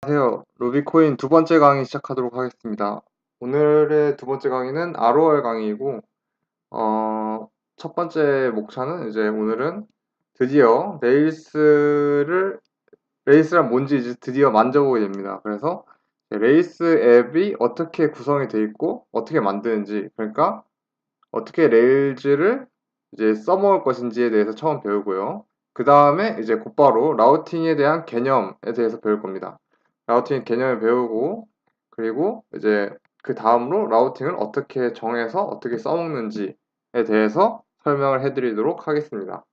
안녕하세요. 루비코인 두 번째 강의 시작하도록 하겠습니다. 오늘의 두 번째 강의는 ROR 강의이고, 첫 번째 목차는 이제 오늘은 드디어 레이스란 뭔지 이제 드디어 만져보게 됩니다. 그래서 레이스 앱이 어떻게 구성이 되어 있고, 어떻게 만드는지, 그러니까 어떻게 레일즈를 이제 써먹을 것인지에 대해서 처음 배우고요. 그 다음에 이제 곧바로 라우팅에 대한 개념에 대해서 배울 겁니다. 라우팅 개념을 배우고, 그리고 이제 그 다음으로 라우팅을 어떻게 정해서 어떻게 써먹는지에 대해서 설명을 해드리도록 하겠습니다.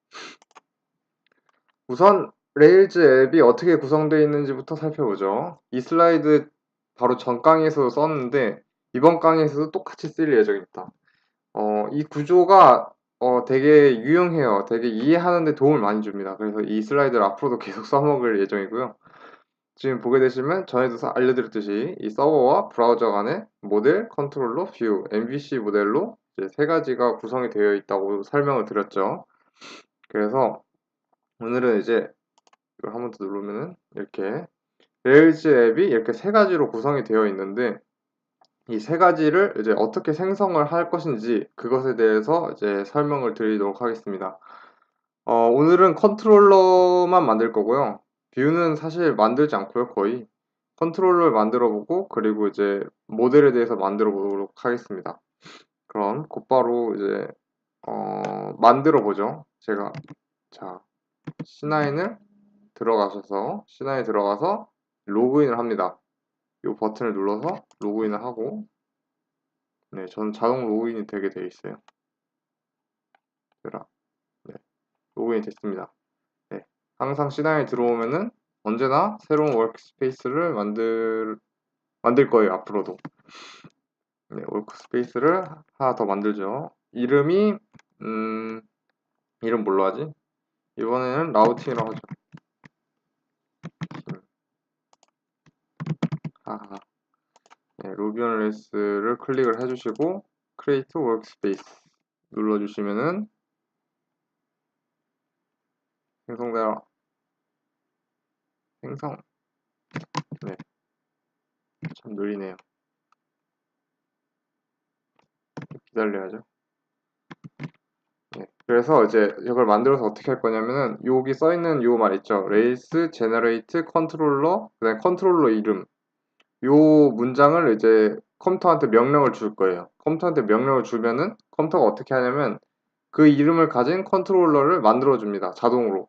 우선 레일즈 앱이 어떻게 구성되어 있는지부터 살펴보죠. 이 슬라이드 바로 전 강의에서도 썼는데 이번 강의에서도 똑같이 쓸 예정입니다. 이 구조가 되게 유용해요. 되게 이해하는 데 도움을 많이 줍니다. 그래서 이 슬라이드를 앞으로도 계속 써먹을 예정이고요. 지금 보게 되시면 전에도 알려드렸듯이 이 서버와 브라우저 간의 모델, 컨트롤러, 뷰, MVC 모델로 이제 세 가지가 구성이 되어 있다고 설명을 드렸죠. 그래서 오늘은 이제 이걸 한 번 더 누르면은 이렇게 레일즈 앱이 이렇게 세 가지로 구성이 되어 있는데 이 세 가지를 이제 어떻게 생성을 할 것인지 그것에 대해서 이제 설명을 드리도록 하겠습니다. 오늘은 컨트롤러만 만들 거고요. 뷰는 사실 만들지 않고요, 거의. 컨트롤러를 만들어 보고, 그리고 이제 모델에 대해서 만들어 보도록 하겠습니다. 그럼 곧바로 이제, 만들어 보죠. 제가, 자, C9을 C9에 들어가서 로그인을 합니다. 이 버튼을 눌러서 로그인을 하고, 네, 저는 자동 로그인이 되게 돼 있어요. 네, 로그인이 됐습니다. 네, 항상 C9에 들어오면은 언제나 새로운 워크스페이스를 만들 거예요, 앞으로도. 네, 워크스페이스를 하나 더 만들죠. 음, 이름 뭘로 하지? 이번에는 라우팅이라고 하죠. 하하. 네, 루비 온 레이스를 클릭을 해주시고, 크리에이트 워크스페이스 눌러주시면은 생성되어, 생성, 네, 참 느리네요. 기다려야죠. 네, 그래서 이제 이걸 만들어서 어떻게 할 거냐면은 여기 써 있는 요 말 있죠. 레이스 제너레이트 컨트롤러 그다음에 컨트롤러 이름 요 문장을 이제 컴퓨터한테 명령을 줄 거예요. 컴퓨터한테 명령을 주면은 컴퓨터가 어떻게 하냐면 그 이름을 가진 컨트롤러를 만들어 줍니다. 자동으로.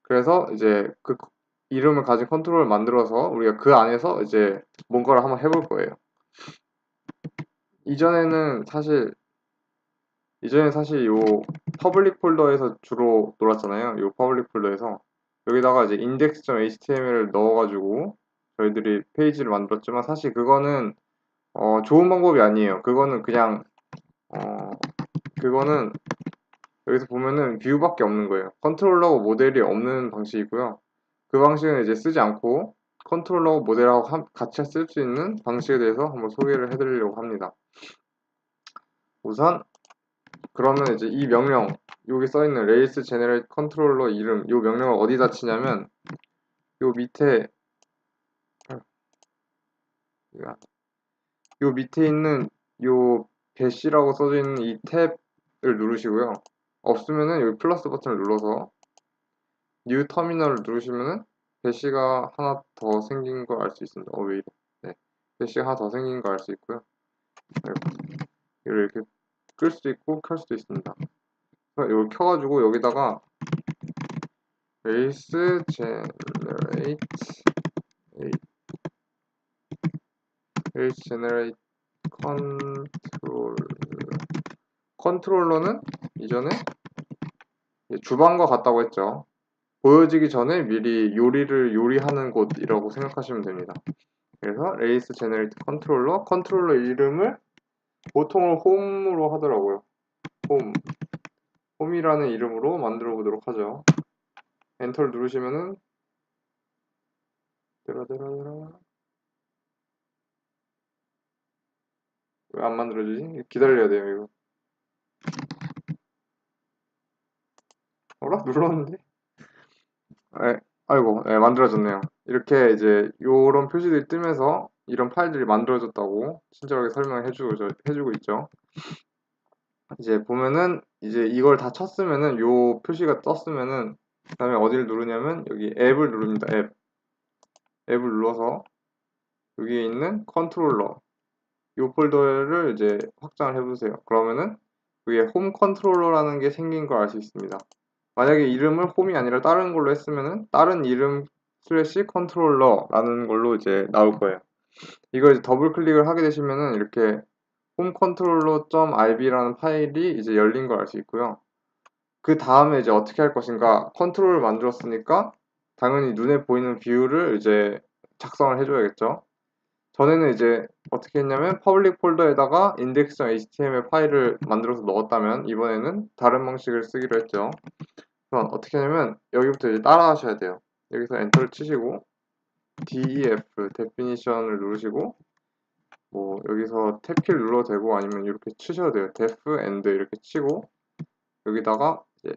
그래서 이제 그 이름을 가진 컨트롤러를 만들어서 우리가 그 안에서 이제 뭔가를 한번 해볼 거예요. 이전에는 사실 요 퍼블릭 폴더에서 주로 놀았잖아요. 요 퍼블릭 폴더에서 여기다가 이제 index.html을 넣어가지고 저희들이 페이지를 만들었지만 사실 그거는 좋은 방법이 아니에요. 어, 그거는 여기서 보면은 뷰밖에 없는 거예요. 컨트롤러하고 모델이 없는 방식이고요. 그 방식은 이제 쓰지 않고 컨트롤러하고 모델하고 같이 쓸 수 있는 방식에 대해서 한번 소개를 해드리려고 합니다. 우선 그러면 이제 이 명령 여기 써있는 레이스 제네레이트 컨트롤러 이름 이 명령을 어디다 치냐면 요 밑에 요 밑에 있는 요 배시라고 써져 있는 이 탭을 누르시고요. 없으면은 여기 플러스 버튼을 눌러서 뉴 터미널을 누르시면은 배시가 하나 더 생긴 걸 알 수 있습니다. 왜 이래? 네, 배시가 하나 더 생긴 걸 알 수 있고요. 이걸 이렇게 끌 수도 있고 켤 수도 있습니다. 이걸 켜가지고 여기다가 레이스 제너레이트 레이스 제너레이트 컨트롤러는 이전에 주방과 같다고 했죠. 보여지기 전에 미리 요리하는 곳이라고 생각하시면 됩니다. 그래서 레이스 제너레이트 컨트롤러 이름을 보통은 홈으로 하더라고요. 홈이라는 이름으로 만들어 보도록 하죠. 엔터를 누르시면은 왜 안 만들어지지? 기다려야 돼요, 이거. 어라? 눌렀는데? 아이고, 만들어졌네요. 이렇게 이제 요런 표시들이 뜨면서 이런 파일들이 만들어졌다고 친절하게 해주고 있죠. 이제 보면은 이제 이걸 다 쳤으면은 요 표시가 떴으면은 그다음에 어디를 누르냐면 여기 앱을 누릅니다. 앱을 눌러서 여기에 있는 컨트롤러 이 폴더를 이제 확장을 해보세요. 그러면은 위에 홈 컨트롤러라는 게 생긴 걸 알 수 있습니다. 만약에 이름을 홈이 아니라 다른 걸로 했으면은 다른 이름 슬래시 컨트롤러라는 걸로 이제 나올 거예요. 이걸 이제 더블 클릭을 하게 되시면은 이렇게 홈 컨트롤러.rb라는 파일이 이제 열린 걸 알 수 있고요. 그 다음에 이제 어떻게 할 것인가 컨트롤을 만들었으니까 당연히 눈에 보이는 뷰를 이제 작성을 해줘야겠죠. 전에는 이제 어떻게 했냐면 퍼블릭 폴더에다가 index.html 파일을 만들어서 넣었다면 이번에는 다른 방식을 쓰기로 했죠. 그럼 어떻게 하냐면 여기부터 이제 따라 하셔야 돼요. 여기서 엔터를 치시고 def definition을 누르시고 뭐 여기서 탭키를 눌러도 되고 아니면 이렇게 치셔도 돼요. def and 이렇게 치고 여기다가 이제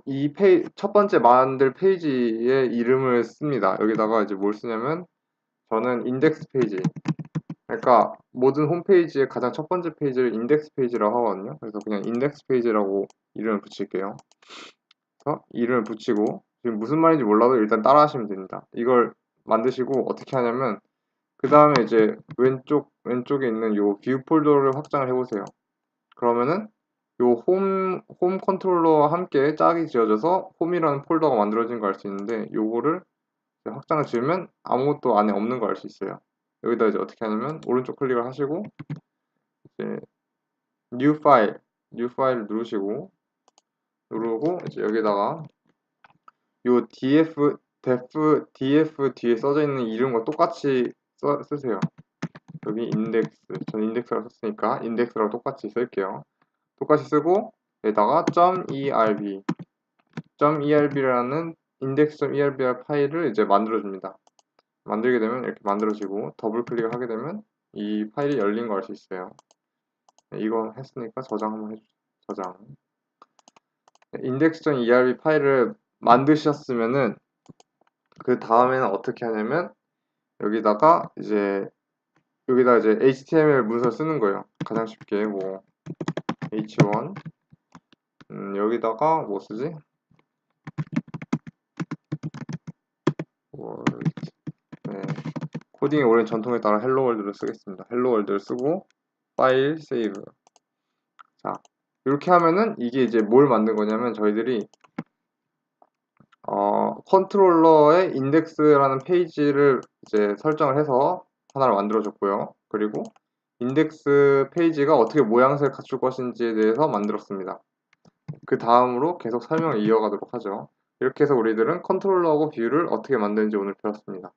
이 첫 번째 만들 페이지의 이름을 씁니다. 여기다가 이제 뭘 쓰냐면 저는 인덱스 페이지 그러니까 모든 홈페이지의 가장 첫 번째 페이지를 인덱스 페이지라고 하거든요. 그래서 그냥 인덱스 페이지라고 이름을 붙일게요. 그래서 이름을 붙이고 지금 무슨 말인지 몰라도 일단 따라 하시면 됩니다. 이걸 만드시고 어떻게 하냐면 그 다음에 이제 왼쪽에 있는 요 뷰 폴더를 확장을 해보세요. 그러면은 요 홈 컨트롤러와 함께 짝이 지어져서 홈이라는 폴더가 만들어진 걸 알 수 있는데 요거를 확장을 지으면 아무것도 안에 없는 걸 알 수 있어요. 여기다 이제 어떻게 하냐면 오른쪽 클릭을 하시고 이제 new 파일을 누르고 이제 여기다가 요 df 뒤에 써져 있는 이름과 똑같이 쓰세요. 여기 인덱스, 전 인덱스라고 썼으니까 인덱스라고 똑같이 쓸게요. 똑같이 쓰고 여기다가 .erb라는 index.erb 파일을 이제 만들어줍니다. 만들게 되면 이렇게 만들어지고 더블 클릭을 하게 되면 이 파일이 열린 거 알 수 있어요. 이거 했으니까 저장 한번 해주세요. 저장. index.erb 파일을 만드셨으면은 그 다음에는 어떻게 하냐면 여기다가 이제 HTML 문서를 쓰는 거예요. 가장 쉽게 뭐 h1 여기다가 뭐 쓰지? 네. 코딩의 오랜 전통에 따라 헬로 월드를 쓰겠습니다. 헬로 월드를 쓰고 파일 세이브. 자, 이렇게 하면은 이게 이제 뭘 만든 거냐면 저희들이 컨트롤러의 인덱스라는 페이지를 이제 설정을 해서 하나를 만들어줬고요. 그리고 인덱스 페이지가 어떻게 모양새를 갖출 것인지에 대해서 만들었습니다. 그 다음으로 계속 설명을 이어가도록 하죠. 이렇게 해서 우리들은 컨트롤러하고 뷰를 어떻게 만드는지 오늘 배웠습니다.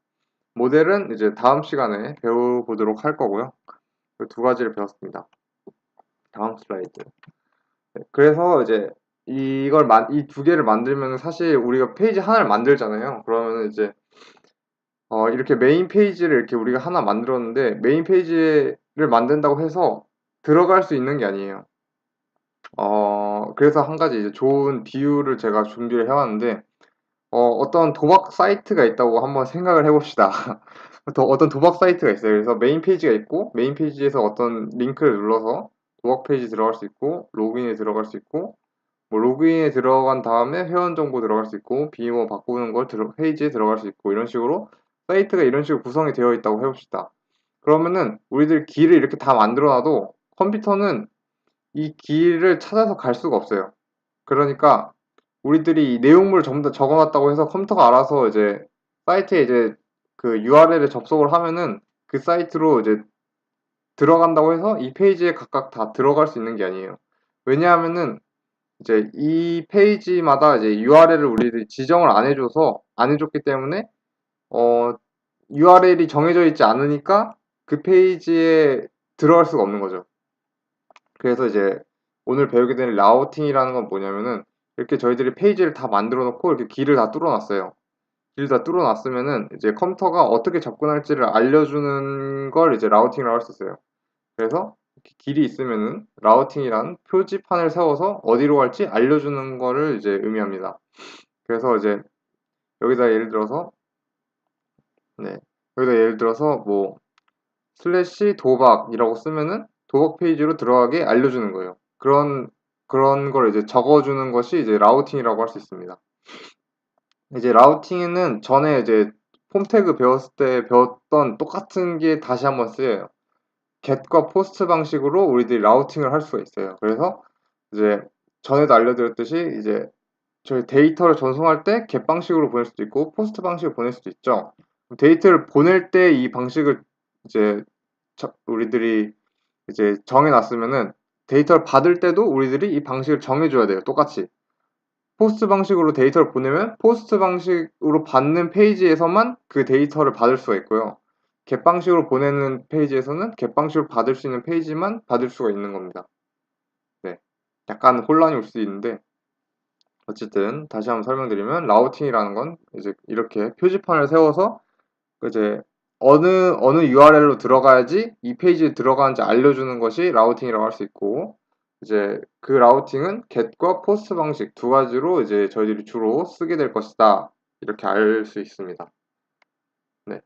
모델은 이제 다음 시간에 배워보도록 할 거고요. 그 두 가지를 배웠습니다. 다음 슬라이드. 네, 그래서 이제 이 두 개를 만들면 사실 우리가 페이지 하나를 만들잖아요. 그러면 이제 이렇게 메인 페이지를 이렇게 우리가 하나 만들었는데 메인 페이지를 만든다고 해서 들어갈 수 있는 게 아니에요. 그래서 한 가지 이제 좋은 비유를 제가 준비를 해왔는데 어떤 도박 사이트가 있다고 한번 생각을 해봅시다. 어떤 도박 사이트가 있어요. 그래서 메인 페이지가 있고 메인 페이지에서 어떤 링크를 눌러서 도박 페이지 들어갈 수 있고 로그인에 들어갈 수 있고 뭐 로그인에 들어간 다음에 회원 정보 들어갈 수 있고 비밀번호 바꾸는 걸 페이지에 들어갈 수 있고 이런 식으로 사이트가 이런 식으로 구성이 되어 있다고 해봅시다. 그러면은 우리들 길을 이렇게 다 만들어놔도 컴퓨터는 이 길을 찾아서 갈 수가 없어요. 그러니까 우리들이 이 내용물을 전부 다 적어놨다고 해서 컴퓨터가 알아서 이제 사이트에 이제 그 URL에 접속을 하면은 그 사이트로 이제 들어간다고 해서 이 페이지에 각각 다 들어갈 수 있는 게 아니에요. 왜냐하면은 이제 이 페이지마다 이제 URL을 우리들이 지정을 안 해줬기 때문에 URL이 정해져 있지 않으니까 그 페이지에 들어갈 수가 없는 거죠. 그래서 이제 오늘 배우게 되는 라우팅이라는 건 뭐냐면은 이렇게 저희들이 페이지를 다 만들어 놓고 이렇게 길을 다 뚫어 놨어요. 길을 다 뚫어 놨으면은 이제 컴퓨터가 어떻게 접근할지를 알려주는 걸 이제 라우팅이라고 할 수 있어요. 그래서 이렇게 길이 있으면은 라우팅이란 표지판을 세워서 어디로 갈지 알려주는 거를 이제 의미합니다. 그래서 이제 여기다 예를 들어서 뭐 슬래시 도박이라고 쓰면은 도박 페이지로 들어가게 알려주는 거예요. 그런 걸 이제 적어주는 것이 이제 라우팅이라고 할 수 있습니다. 이제 라우팅에는 전에 이제 폼 태그 배웠을 때 배웠던 똑같은 게 다시 한번 쓰여요. get과 post 방식으로 우리들이 라우팅을 할 수가 있어요. 그래서 이제 전에도 알려드렸듯이 이제 저희 데이터를 전송할 때 get 방식으로 보낼 수도 있고 post 방식으로 보낼 수도 있죠. 데이터를 보낼 때 이 방식을 이제 우리들이 이제 정해놨으면은 데이터를 받을 때도 우리들이 이 방식을 정해줘야 돼요. 똑같이. 포스트 방식으로 데이터를 보내면 포스트 방식으로 받는 페이지에서만 그 데이터를 받을 수가 있고요. get 방식으로 보내는 페이지에서는 get 방식으로 받을 수 있는 페이지만 받을 수가 있는 겁니다. 네. 약간 혼란이 올 수 있는데 어쨌든 다시 한번 설명드리면 라우팅이라는 건 이제 이렇게 표지판을 세워서 이제 어느 URL로 들어가야지 이 페이지에 들어가는지 알려주는 것이 라우팅이라고 할 수 있고 이제 그 라우팅은 get과 post 방식 두 가지로 이제 저희들이 주로 쓰게 될 것이다. 이렇게 알 수 있습니다. 네.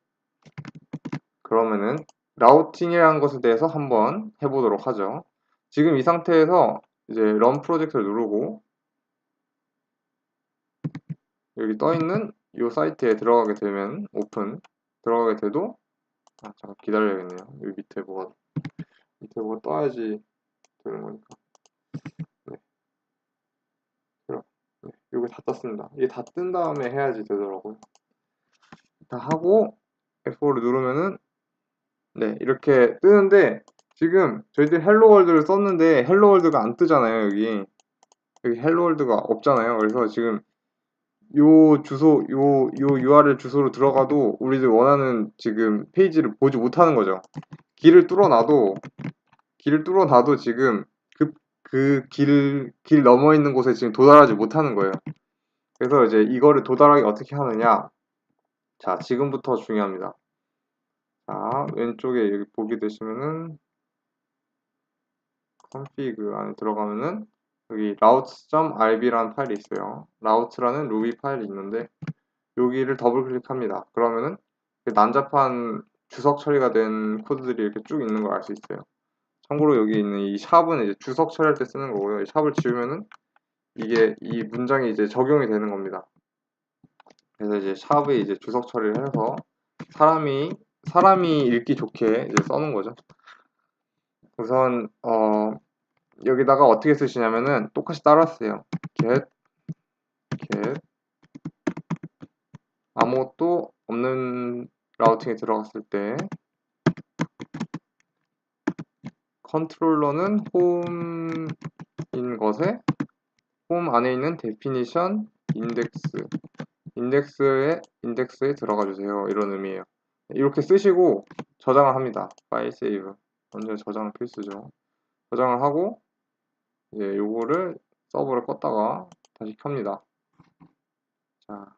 그러면은 라우팅이라는 것에 대해서 한번 해보도록 하죠. 지금 이 상태에서 이제 run 프로젝트를 누르고 여기 떠있는 이 사이트에 들어가게 되면 오픈 들어가게 돼도 잠깐 기다려야겠네요. 여기 밑에 뭐가 떠야지 되는 거니까. 네. 네. 이거 다 떴습니다. 이게 다 뜬 다음에 해야지 되더라고요. 다 하고 F4를 누르면은 네 이렇게 뜨는데 지금 저희들 헬로월드를 썼는데 헬로월드가 안 뜨잖아요. 여기 헬로월드가 없잖아요. 그래서 지금 요 주소 요 URL 주소로 들어가도 우리들 원하는 지금 페이지를 보지 못하는 거죠. 길을 뚫어놔도 지금 길 넘어 있는 곳에 지금 도달하지 못하는 거예요. 그래서 이제 이거를 도달하게 어떻게 하느냐. 자, 지금부터 중요합니다. 자, 왼쪽에 여기 보게 되시면은 config 안에 들어가면은 여기 routes.rb라는 파일이 있어요. route라는 루비 파일이 있는데 여기를 더블 클릭합니다. 그러면은 난잡한 주석 처리가 된 코드들이 이렇게 쭉 있는 걸 알 수 있어요. 참고로 여기 있는 이 샵은 이제 주석 처리할 때 쓰는 거고요. 이 샵을 지우면은 이 문장이 이제 적용이 되는 겁니다. 그래서 이제 샵에 이제 주석 처리를 해서 사람이 읽기 좋게 이제 써놓은 거죠. 우선 여기다가 어떻게 쓰시냐면은 똑같이 따라 쓰세요. get 아무것도 없는 라우팅에 들어갔을 때 컨트롤러는 홈인 것에 홈 안에 있는 definition 인덱스에 들어가 주세요. 이런 의미예요. 이렇게 쓰시고 저장을 합니다. 파일 세이브. 먼저 저장은 필수죠. 저장을 하고 이제 요거를 서버를 껐다가 다시 켭니다. 자,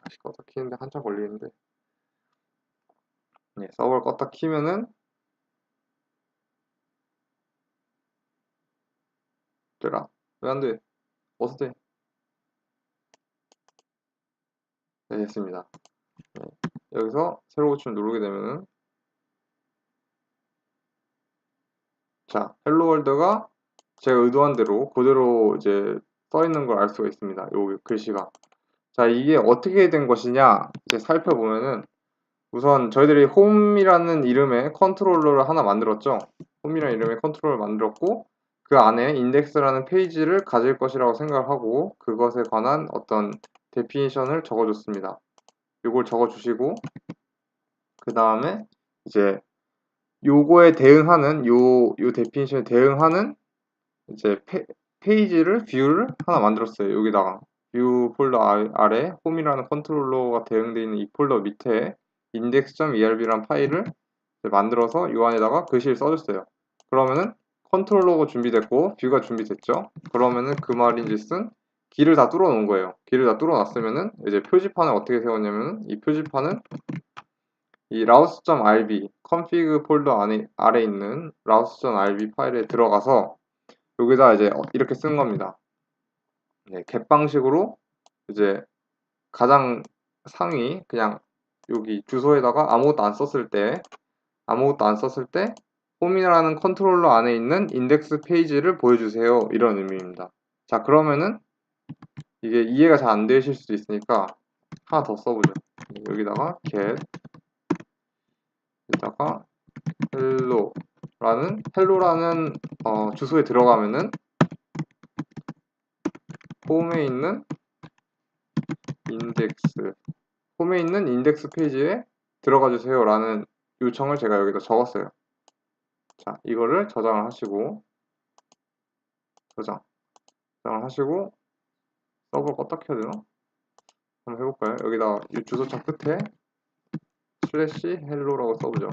다시 껐다 키는데 한참 걸리는데 네, 서버를 껐다 키면은 되라. 왜 안 돼? 어서 돼? 네, 됐습니다. 네, 여기서 새로 고침을 누르게 되면은 자, 헬로 월드가 제가 의도한 대로 그대로 이제 써 있는 걸 알 수가 있습니다. 요 글씨가. 자, 이게 어떻게 된 것이냐 이제 살펴보면은 우선 저희들이 홈이라는 이름의 컨트롤러를 하나 만들었죠. 홈이라는 이름의 컨트롤러를 만들었고 그 안에 인덱스라는 페이지를 가질 것이라고 생각을 하고 그것에 관한 어떤 데피니션을 적어줬습니다. 요걸 적어주시고 그 다음에 이제 요거에 대응하는 요 데피니션에 대응하는 이제 페이지를 뷰를 하나 만들었어요. 여기다가 뷰 폴더 아래 홈이라는 컨트롤러가 대응되어 있는 이 폴더 밑에 index.erb라는 파일을 만들어서 이 안에다가 글씨를 써줬어요. 그러면은 컨트롤러가 준비됐고 뷰가 준비됐죠. 그러면은 그 말인즉슨 길을 다 뚫어 놓은 거예요. 길을 다 뚫어 놨으면은 이제 표지판을 어떻게 세웠냐면은 이 표지판은 이 routes.rb config 폴더 아래 있는 routes.rb 파일에 들어가서 여기다 이제 이렇게 쓴 겁니다. 네, get 방식으로 이제 가장 상위 그냥 여기 주소에다가 아무것도 안 썼을 때 홈이라는 컨트롤러 안에 있는 인덱스 페이지를 보여주세요. 이런 의미입니다. 자, 그러면은 이게 이해가 잘 안 되실 수도 있으니까 하나 더 써보죠. 여기다가 get 여기다가 hello라는 주소에 들어가면은 홈에 있는 인덱스 페이지에 들어가 주세요 라는 요청을 제가 여기다 적었어요. 자, 이거를 저장을 하시고 서버 껐다 켜야 되나? 한번 해볼까요? 여기다 이 주소창 끝에 /hello라고 써보죠.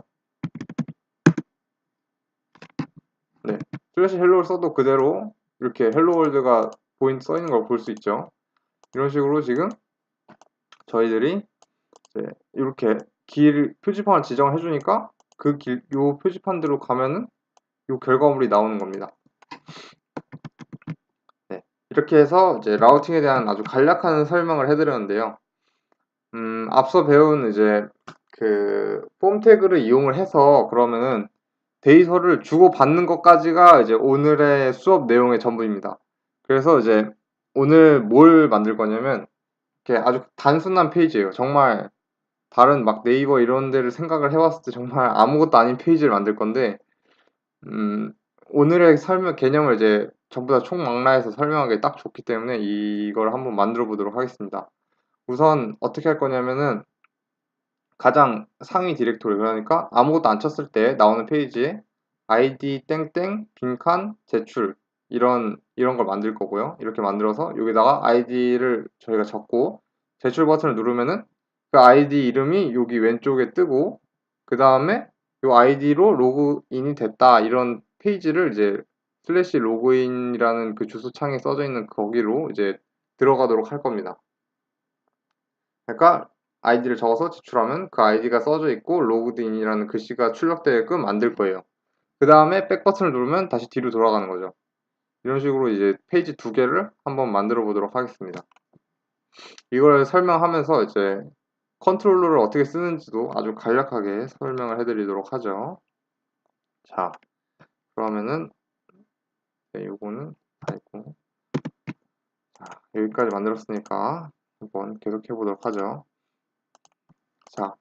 네, /hello를 써도 그대로 이렇게 헬로월드가 포인트 써있는 걸 볼 수 있죠. 이런 식으로 지금 저희들이 이렇게 표지판을 지정을 해주니까 요 표지판대로 가면은 요 결과물이 나오는 겁니다. 네, 이렇게 해서 이제 라우팅에 대한 아주 간략한 설명을 해드렸는데요. 앞서 배운 이제 그 폼 태그를 이용을 해서 그러면은 데이터를 주고받는 것까지가 이제 오늘의 수업 내용의 전부입니다. 그래서 이제 오늘 뭘 만들 거냐면 이렇게 아주 단순한 페이지예요. 정말 다른 막 네이버 이런 데를 생각을 해봤을 때 정말 아무것도 아닌 페이지를 만들 건데 오늘의 설명 개념을 이제 전부 다 총망라해서 설명하기 딱 좋기 때문에 이걸 한번 만들어 보도록 하겠습니다. 우선 어떻게 할 거냐면은 가장 상위 디렉토리 그러니까 아무것도 안 쳤을 때 나오는 페이지에 id 땡땡 빈칸 제출 이런 걸 만들 거고요. 이렇게 만들어서 여기다가 id를 저희가 적고 제출 버튼을 누르면은 그 id 이름이 여기 왼쪽에 뜨고 그 다음에 이 id로 로그인이 됐다 이런 페이지를 이제 슬래시 로그인이라는 그 주소창에 써져 있는 거기로 이제 들어가도록 할 겁니다. 그러니까 아이디를 적어서 제출하면 그 아이디가 써져 있고 로그드인이라는 글씨가 출력되게끔 만들 거예요. 그 다음에 백 버튼을 누르면 다시 뒤로 돌아가는 거죠. 이런 식으로 이제 페이지 두 개를 한번 만들어 보도록 하겠습니다. 이걸 설명하면서 이제 컨트롤러를 어떻게 쓰는지도 아주 간략하게 설명을 해드리도록 하죠. 자, 그러면은 요거는 다 있고 자, 여기까지 만들었으니까 한번 계속 해보도록 하죠. 자,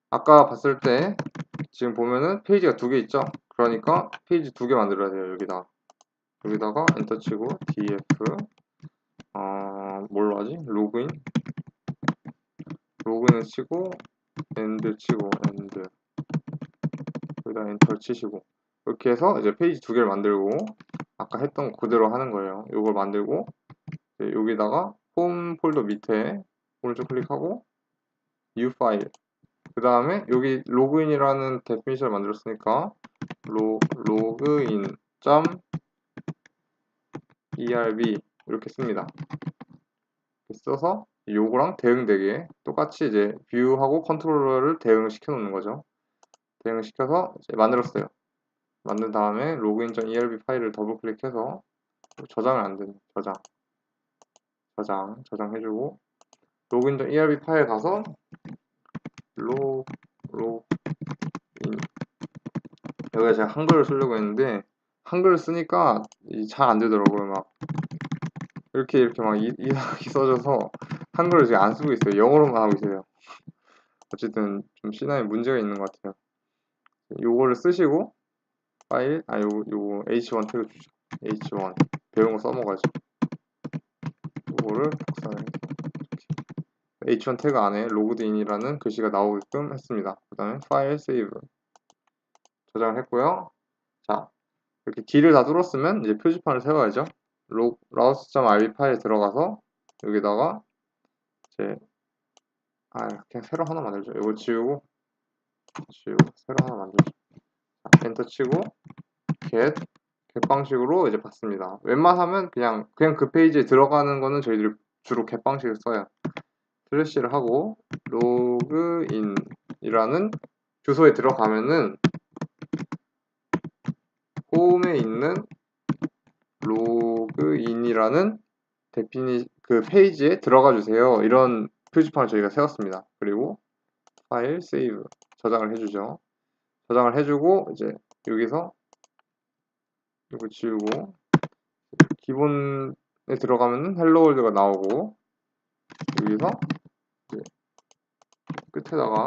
아까 봤을 때 지금 보면은 페이지가 두 개 있죠. 그러니까 페이지 두 개 만들어야 돼요. 여기다가 엔터 치고 df 뭘로 하지? 로그인을 치고 엔드 치고 엔드 여기다 엔터 치시고 이렇게 해서 이제 페이지 두 개를 만들고 아까 했던 거 그대로 하는 거예요. 이걸 만들고 여기다가 홈 폴더 밑에 오른쪽 클릭하고 new 파일 그 다음에 여기 로그인이라는 데피니션을 만들었으니까 로그인 .erb 이렇게 씁니다. 이렇게 써서 요거랑 대응되게 똑같이 이제 뷰하고 컨트롤러를 대응시켜 놓는 거죠. 대응을 시켜서 이제 만들었어요. 만든 다음에 login.erb 파일을 더블 클릭해서 저장을 안 되네. 저장해주고 login.erb 파일 가서 로그인 여기가 제가 한글을 쓰려고 했는데 한글을 쓰니까 잘 안 되더라고요. 막 이렇게 막 이상하게 써져서 한글을 지금 안 쓰고 있어요. 영어로만 하고 있어요. 어쨌든 좀 시나리오에 문제가 있는 것 같아요. 요거를 쓰시고 파일 요거 h1 태그 주죠. h1 배운 거 써먹어야죠. 요거를 복사해서 h1 태그 안에 로그드인이라는 글씨가 나오게끔 했습니다. 그 다음에 파일 세이브 저장을 했고요. 자, 이렇게 길을 다 뚫었으면 이제 표지판을 세워야죠. routes.rb 파일에 들어가서 여기다가 이제 그냥 새로 하나 만들죠. 이거 지우고 새로 하나 만들죠. 엔터 치고 get 방식으로 이제 봤습니다. 웬만하면 그냥 그 페이지에 들어가는 거는 저희들이 주로 get 방식을 써요. 슬래시를 하고 로그인이라는 주소에 들어가면은 홈에 있는 로그인이라는 그 페이지에 들어가 주세요. 이런 표지판을 저희가 세웠습니다. 그리고 파일 세이브 저장을 해주죠. 저장을 해주고 이제 여기서 이거 지우고 기본에 들어가면 헬로 월드가 나오고 여기서 이제 끝에다가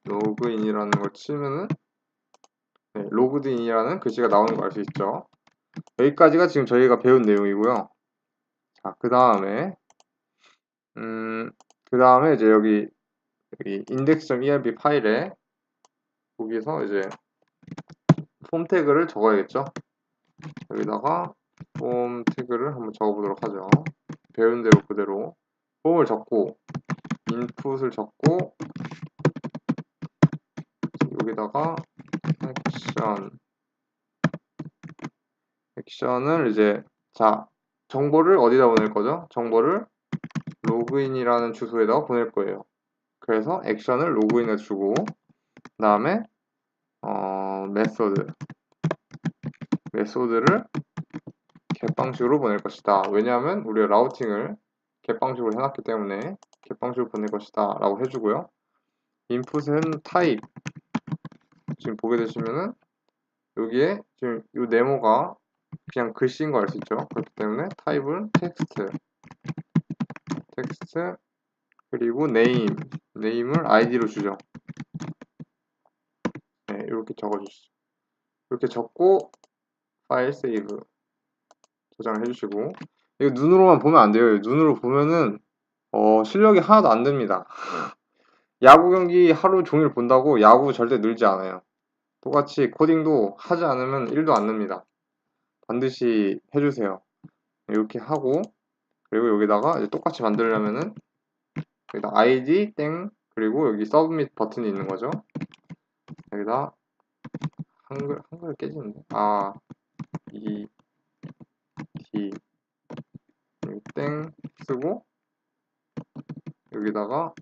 로그인이라는 걸 치면은 로그드인이라는 글씨가 나오는 거 알 수 있죠. 여기까지가 지금 저희가 배운 내용이고요. 자, 그 다음에 이제 여기 index.erb 파일에 거기서 이제 폼 태그를 적어야겠죠. 여기다가 폼 태그를 한번 적어보도록 하죠. 배운 대로 그대로 폼을 적고 인풋을 적고 여기다가 액션을 이제 자 정보를 어디다 보낼 거죠? 정보를 로그인이라는 주소에다가 보낼 거예요. 그래서 액션을 로그인에 주고 그 다음에 메소드를 겟방식으로 보낼 것이다. 왜냐하면 우리가 라우팅을 겟방식으로 해놨기 때문에 겟방식으로 보낼 것이다 라고 해주고요. 인풋은 타입 지금 보게 되시면은 여기에 지금 이 네모가 그냥 글씨인 거 알 수 있죠. 그렇기 때문에 타입은 텍스트 그리고 네임을 id로 주죠. 네, 이렇게 적어주시죠. 이렇게 적고 파일 세이브 저장을 해주시고 이거 눈으로만 보면 안 돼요. 눈으로 보면은 실력이 하나도 안 됩니다. 야구 경기 하루 종일 본다고 야구 절대 늘지 않아요. 똑같이 코딩도 하지 않으면 1도 안 늡니다. 반드시 해주세요. 이렇게 하고 그리고 여기다가 이제 똑같이 만들려면은 여기다 id 땡 그리고 여기 서브밋 버튼이 있는 거죠. 여기다 한글 깨지는데 이 d 땡 쓰고 여기다가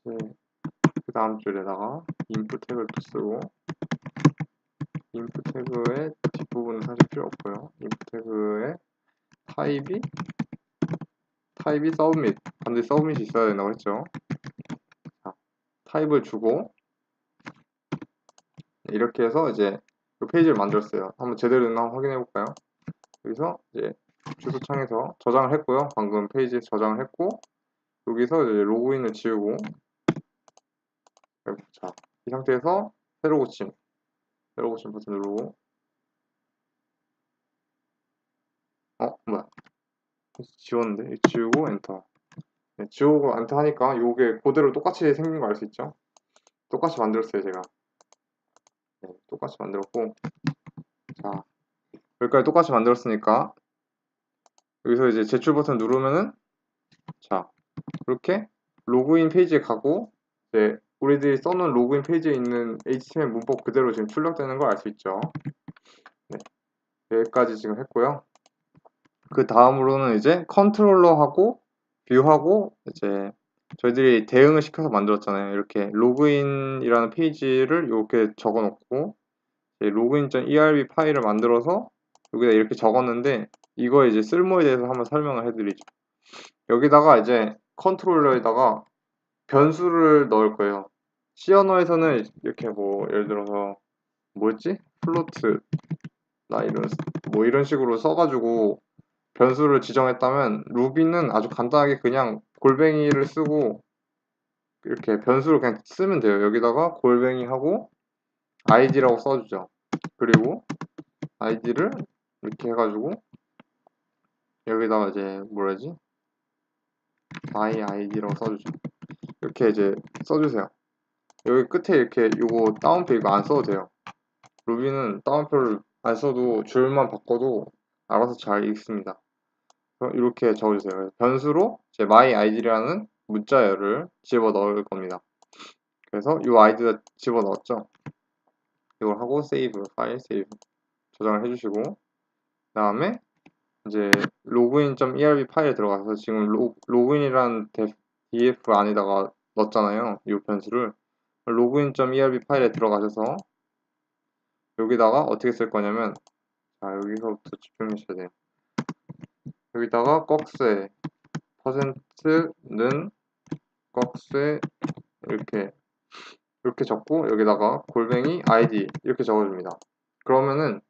그 다음 줄에다가 인풋 태그를 또 쓰고 인풋 태그의 뒷부분은 사실 필요 없고요. 인풋 태그의 타입이 서브밋 반드시 서브밋이 있어야 된다고 했죠. 자, 타입을 주고 이렇게 해서 이제 이 페이지를 만들었어요. 한번 제대로 됐나 한번 확인해 볼까요? 여기서 이제 주소창에서 저장을 했고요. 방금 페이지에서 저장을 했고 여기서 이제 로그인을 지우고 자, 이 상태에서 새로 고침 버튼 누르고 뭐야 지웠는데 지우고 엔터 네, 지우고 엔터 하니까 이게 그대로 똑같이 생긴 거 알 수 있죠? 똑같이 만들었어요 제가. 네, 똑같이 만들었고 자 여기까지 똑같이 만들었으니까 여기서 이제 제출 버튼 누르면은 자 이렇게 로그인 페이지에 가고 이제 우리들이 써놓은 로그인 페이지에 있는 HTML 문법 그대로 지금 출력되는 걸 알 수 있죠. 네, 여기까지 지금 했고요. 그 다음으로는 이제 컨트롤러하고 뷰하고 이제 저희들이 대응을 시켜서 만들었잖아요. 이렇게 로그인이라는 페이지를 이렇게 적어 놓고 로그인.erb 파일을 만들어서 여기다 이렇게 적었는데 이거 이제 쓸모에 대해서 한번 설명을 해드리죠. 여기다가 이제 컨트롤러에다가 변수를 넣을 거예요. C 언어에서는 이렇게 뭐 예를 들어서 뭐였지? 플로트 나 이런 식으로 써가지고 변수를 지정했다면 루비는 아주 간단하게 그냥 골뱅이를 쓰고 이렇게 변수를 그냥 쓰면 돼요. 여기다가 골뱅이 하고 id라고 써주죠. 그리고 id를 이렇게 해가지고 여기다가 이제 뭐라지? my id라고 써주죠. 이렇게 이제 써주세요. 여기 끝에 이렇게 요거 따옴표 이거 안 써도 돼요. 루비는 따옴표를 안 써도 줄만 바꿔도 알아서 잘 읽습니다. 이렇게 적어주세요. 변수로 제 my id라는 문자열을 집어 넣을 겁니다. 그래서 이 아이디를 집어 넣었죠. 이걸 하고 세이브, 파일 세이브 저장을 해주시고 그 다음에 이제 login.erb 파일에 들어가서 지금 로그인이라는 df 안에다가 넣었잖아요. 이 변수를 login.erb 파일에 들어가셔서 여기다가 어떻게 쓸 거냐면 자 여기서부터 집중하셔야 돼요. 여기다가 꺽쇠 퍼센트는 꺽쇠 이렇게 적고 여기다가 골뱅이 ID 이렇게 적어줍니다. 그러면은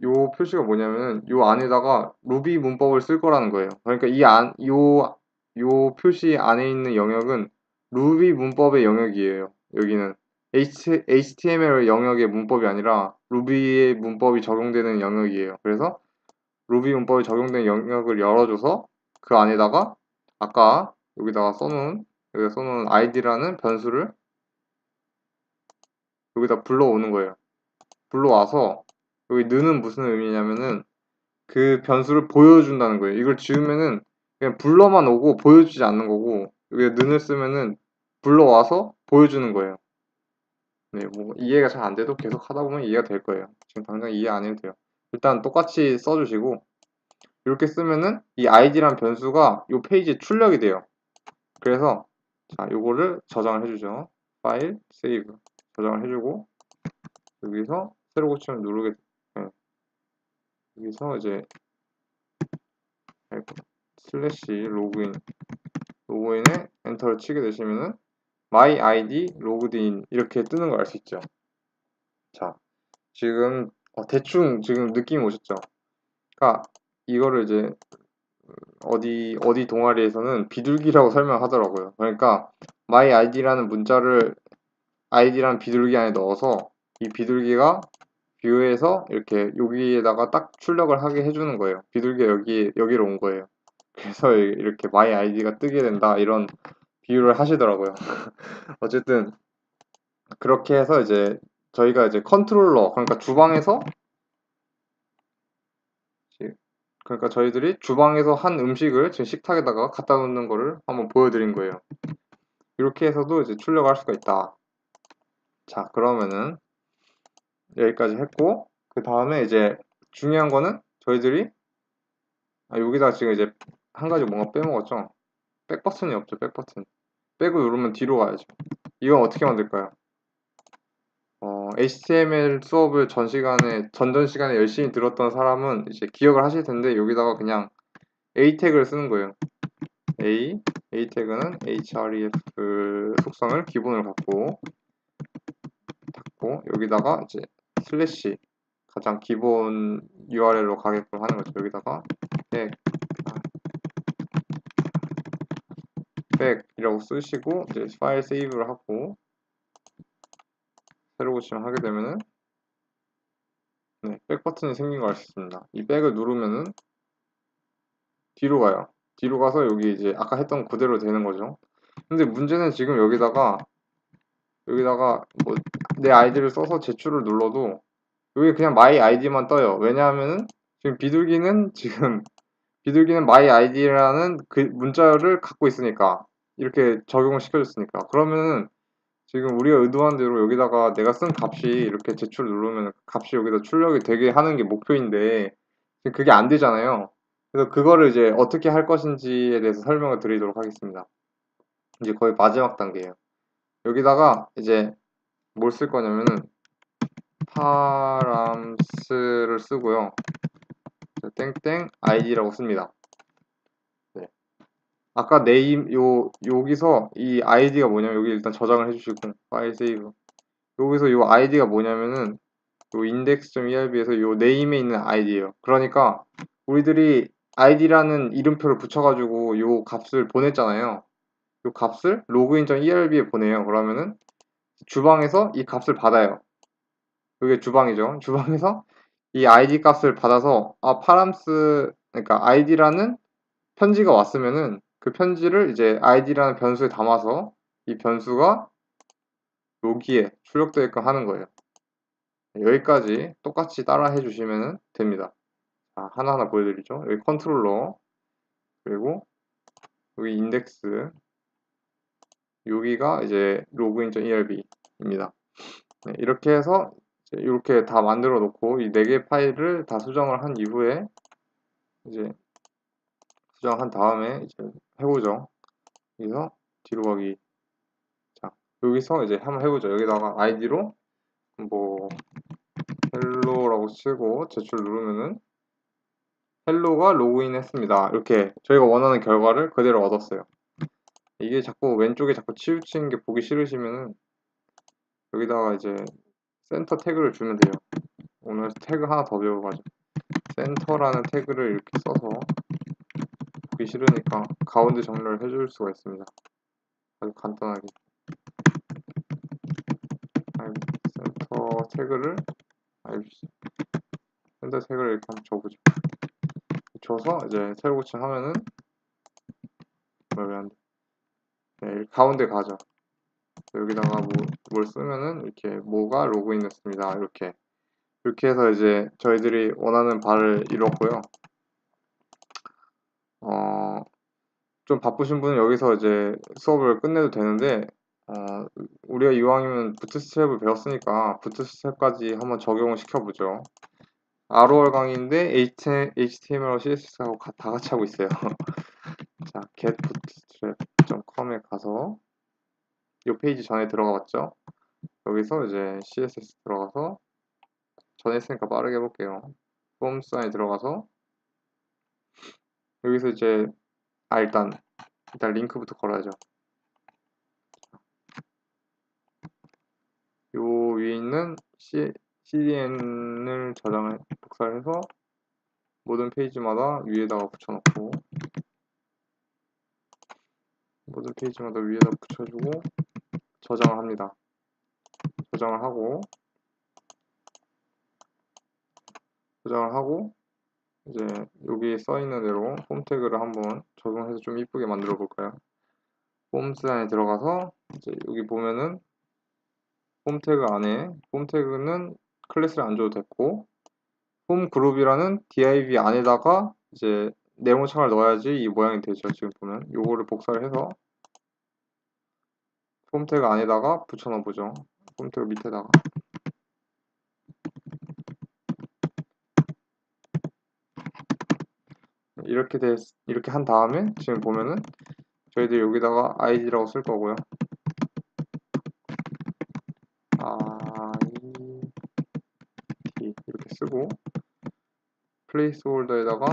요 표시가 뭐냐면은 요 안에다가 루비 문법을 쓸 거라는 거예요. 그러니까 요 표시 안에 있는 영역은 루비 문법의 영역이에요. 여기는 HTML 영역의 문법이 아니라 루비의 문법이 적용되는 영역이에요. 그래서 루비 문법이 적용된 영역을 열어줘서 그 안에다가 아까 여기다가 써놓은 id라는 변수를 여기다 불러오는 거예요. 불러와서 여기 는은 무슨 의미냐면은 그 변수를 보여준다는 거예요. 이걸 지우면은 그냥 불러만 오고 보여주지 않는 거고 여기 는을 쓰면은 불러와서 보여주는 거예요. 네, 뭐 이해가 잘 안 돼도 계속 하다 보면 이해가 될 거예요. 지금 당장 이해 안 해도 돼요. 일단 똑같이 써주시고 이렇게 쓰면은 이 id란 변수가 이 페이지에 출력이 돼요. 그래서 자, 요거를 저장을 해주죠. 파일, 세이브 저장을 해주고 여기서 새로 고침을 누르게 네. 여기서 이제 슬래시 로그인에 엔터를 치게 되시면은 my id logged in 이렇게 뜨는 걸 알 수 있죠. 자, 지금 대충 지금 느낌이 오셨죠? 그러니까 이거를 이제 어디 동아리에서는 비둘기라고 설명하더라고요. 그러니까 my id라는 문자를 id라는 비둘기 안에 넣어서 이 비둘기가 뷰에서 이렇게 여기에다가 딱 출력을 하게 해주는 거예요. 비둘기가 여기로 온 거예요. 그래서 이렇게 my id가 뜨게 된다 이런 비유를 하시더라고요. 어쨌든 그렇게 해서 이제 저희가 이제 컨트롤러 그러니까 저희들이 주방에서 한 음식을 지금 식탁에다가 갖다 놓는 거를 한번 보여드린 거예요. 이렇게 해서도 이제 출력할 수가 있다. 자, 그러면은 여기까지 했고 그 다음에 이제 중요한 거는 저희들이 여기다 지금 이제 한 가지 뭔가 빼먹었죠. 백 버튼이 없죠. 백 버튼. 백을 누르면 뒤로 가야죠. 이건 어떻게 만들까요? HTML 수업을 전전 시간에 열심히 들었던 사람은 이제 기억을 하실 텐데 여기다가 그냥 A 태그를 쓰는 거예요. A 태그는 href 속성을 기본으로 갖고 여기다가 이제 슬래시 가장 기본 URL로 가게끔 하는 거죠. 여기다가 백이라고 쓰시고 이제 파일 세이브를 하고 새로 고침을 하게 되면은 백 버튼이 생긴 걸 알 수 있습니다. 이 백을 누르면은 뒤로 가요. 뒤로 가서 여기 이제 아까 했던 그대로 되는 거죠. 근데 문제는 지금 여기다가 뭐 내 아이디를 써서 제출을 눌러도 여기 그냥 my id만 떠요. 왜냐하면은 지금 비둘기는 my id라는 그 문자를 갖고 있으니까 이렇게 적용을 시켜줬으니까 그러면은 지금 우리가 의도한 대로 여기다가 내가 쓴 값이 이렇게 제출 누르면 값이 여기다 출력이 되게 하는 게 목표인데 지금 그게 안 되잖아요. 그래서 그거를 이제 어떻게 할 것인지에 대해서 설명을 드리도록 하겠습니다. 이제 거의 마지막 단계예요. 여기다가 이제 뭘 쓸 거냐면은 파람스를 쓰고요. 땡땡 id라고 씁니다. 네. 아까 여기서 이 id가 뭐냐면 여기 일단 저장을 해주시고 파일 세이브 여기서 이 id가 뭐냐면은 요 index.erb에서 요 name에 있는 id예요. 그러니까 우리들이 id라는 이름표를 붙여가지고 요 값을 보냈잖아요. 요 값을 login.erb에 보내요. 그러면은 주방에서 이 값을 받아요. 이게 주방이죠. 주방에서 이 id 값을 받아서 그러니까 id라는 편지가 왔으면은 그 편지를 이제 id라는 변수에 담아서 이 변수가 여기에 출력되게끔 하는 거예요. 여기까지 똑같이 따라 해주시면 됩니다. 자, 하나하나 보여드리죠. 여기 컨트롤러, 그리고 여기 인덱스, 여기가 이제 login.erb입니다. 네, 이렇게 해서 이렇게 다 만들어 놓고 이 4개 파일을 다 수정을 한 이후에 이제 수정한 다음에 이제 해보죠. 여기서 뒤로 가기. 자, 여기서 이제 한번 해보죠. 여기다가 아이디로 뭐 헬로라고 치고 제출 누르면은 헬로가 로그인 했습니다. 이렇게 저희가 원하는 결과를 그대로 얻었어요. 이게 자꾸 왼쪽에 자꾸 치우치는 게 보기 싫으시면은 여기다가 이제 센터 태그를 주면 돼요. 오늘 태그 하나 더 배워가지고 센터라는 태그를 이렇게 써서 보기 싫으니까 가운데 정렬을 해줄 수가 있습니다. 아주 간단하게 센터 태그를 센터 태그를 이렇게 한번 줘보죠. 줘서 이제 세로 고침하면은 왜 안 돼? 네, 가운데 가죠. 여기다가 뭘 쓰면은 이렇게 뭐가 로그인 됐습니다. 이렇게 해서 이제 저희들이 원하는 바를 이뤘고요. 좀 바쁘신 분은 여기서 이제 수업을 끝내도 되는데 우리가 이왕이면 부트스트랩을 배웠으니까 부트스트랩까지 한번 적용을 시켜보죠. ROR 강의인데 HTML하고 CSS하고 다 같이 하고 있어요. 자, getbootstrap.com에 가서 이 페이지 전에 들어가 봤죠? 여기서 이제 CSS 들어가서 전에 했으니까 빠르게 해볼게요. 폼스 안에 들어가서 여기서 이제 일단 링크부터 걸어야죠. 요 위에 있는 CDN을 복사를 해서 모든 페이지마다 위에다가 붙여놓고 모든 페이지마다 위에다 붙여주고 저장을 합니다. 저장을 하고 이제 여기 써있는 대로 폼 태그를 한번 적용해서 좀 이쁘게 만들어 볼까요? 폼스 안에 들어가서 이제 여기 보면은 폼 태그 안에 폼 태그는 클래스를 안 줘도 됐고 폼 그룹이라는 div 안에다가 이제 네모창을 넣어야지 이 모양이 되죠. 지금 보면 요거를 복사를 해서 폼 태그 안에다가 붙여 넣어 보죠. 폼 태그 밑에다가 이렇게 한 다음에 지금 보면은 저희들이 여기다가 id라고 쓸 거고요. id 이렇게 쓰고 플레이스홀더에다가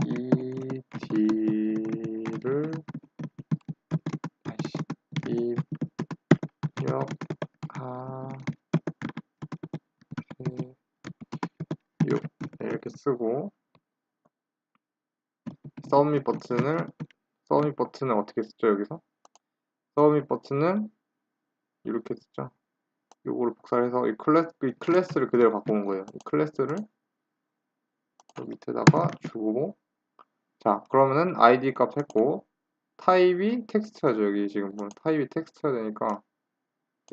ed를 입력하세요 이렇게 쓰고 서브밋 버튼을 어떻게 쓰죠? 여기서 서브밋 버튼은 이렇게 쓰죠. 요거를 복사해서 이 클래스를 그대로 갖고 온 거예요. 이 클래스를 밑에다가 주고 자 그러면은 id 값 했고 타입이 텍스트야죠. 여기 지금 보면 타입이 텍스트야 되니까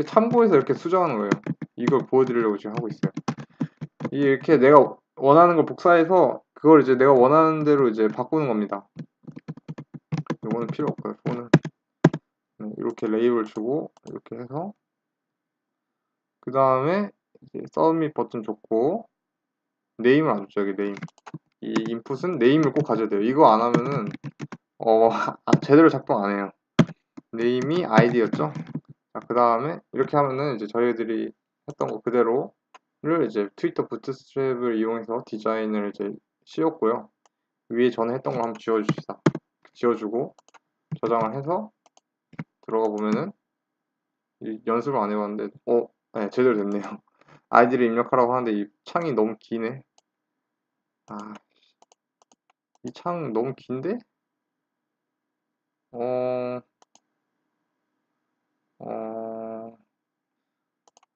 참고해서 이렇게 수정하는 거예요. 이걸 보여드리려고 지금 하고 있어요. 이렇게 내가 원하는 걸 복사해서 그걸 이제 내가 원하는 대로 이제 바꾸는 겁니다. 이거는 필요 없고요. 이거는 이렇게 레이블 주고 이렇게 해서 그 다음에 서브밋 버튼 줬고 네임을 안 줬죠. 여기 네임. 이 인풋은 네임을 꼭 가져야 돼요. 이거 안 하면은 제대로 작동 안 해요. 네임이 id였죠. 자, 그 다음에 이렇게 하면은 이제 저희들이 했던 거 그대로를 이제 트위터 부트스트랩을 이용해서 디자인을 이제 씌웠고요. 위에 전에 했던 거 한번 지워줍시다. 지워주고 저장을 해서 들어가 보면은 연습을 안 해봤는데 네, 제대로 됐네요. 아이디를 입력하라고 하는데 이 창이 너무 기네. 이 창 너무 긴데? 어,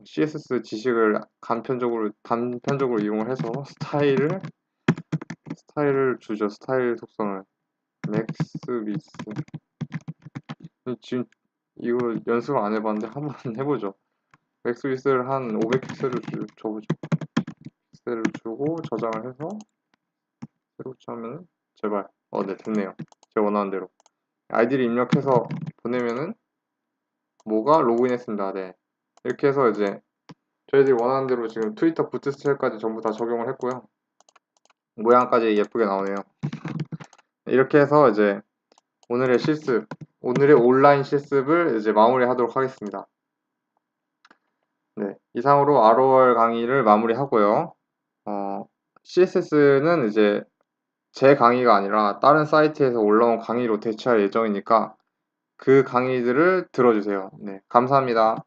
CSS 지식을 단편적으로 이용을 해서 스타일을 주죠. 스타일 속성을. 맥스 위스. 지금 이거 연습을 안 해봤는데 한번 해보죠. 맥스 위스를 한 500픽셀을 줘보죠. 픽셀을 주고 저장을 해서 새로 하면 제발. 네, 됐네요. 제가 원하는 대로. 아이디를 입력해서 보내면은 뭐가 로그인했습니다. 네. 이렇게 해서 이제 저희들이 원하는 대로 지금 트위터 부트스트랩까지 전부 다 적용을 했고요. 모양까지 예쁘게 나오네요. 이렇게 해서 이제 오늘의 온라인 실습을 이제 마무리하도록 하겠습니다. 네, 이상으로 ROR 강의를 마무리하고요. CSS는 이제 제 강의가 아니라 다른 사이트에서 올라온 강의로 대체할 예정이니까 그 강의들을 들어주세요. 네, 감사합니다.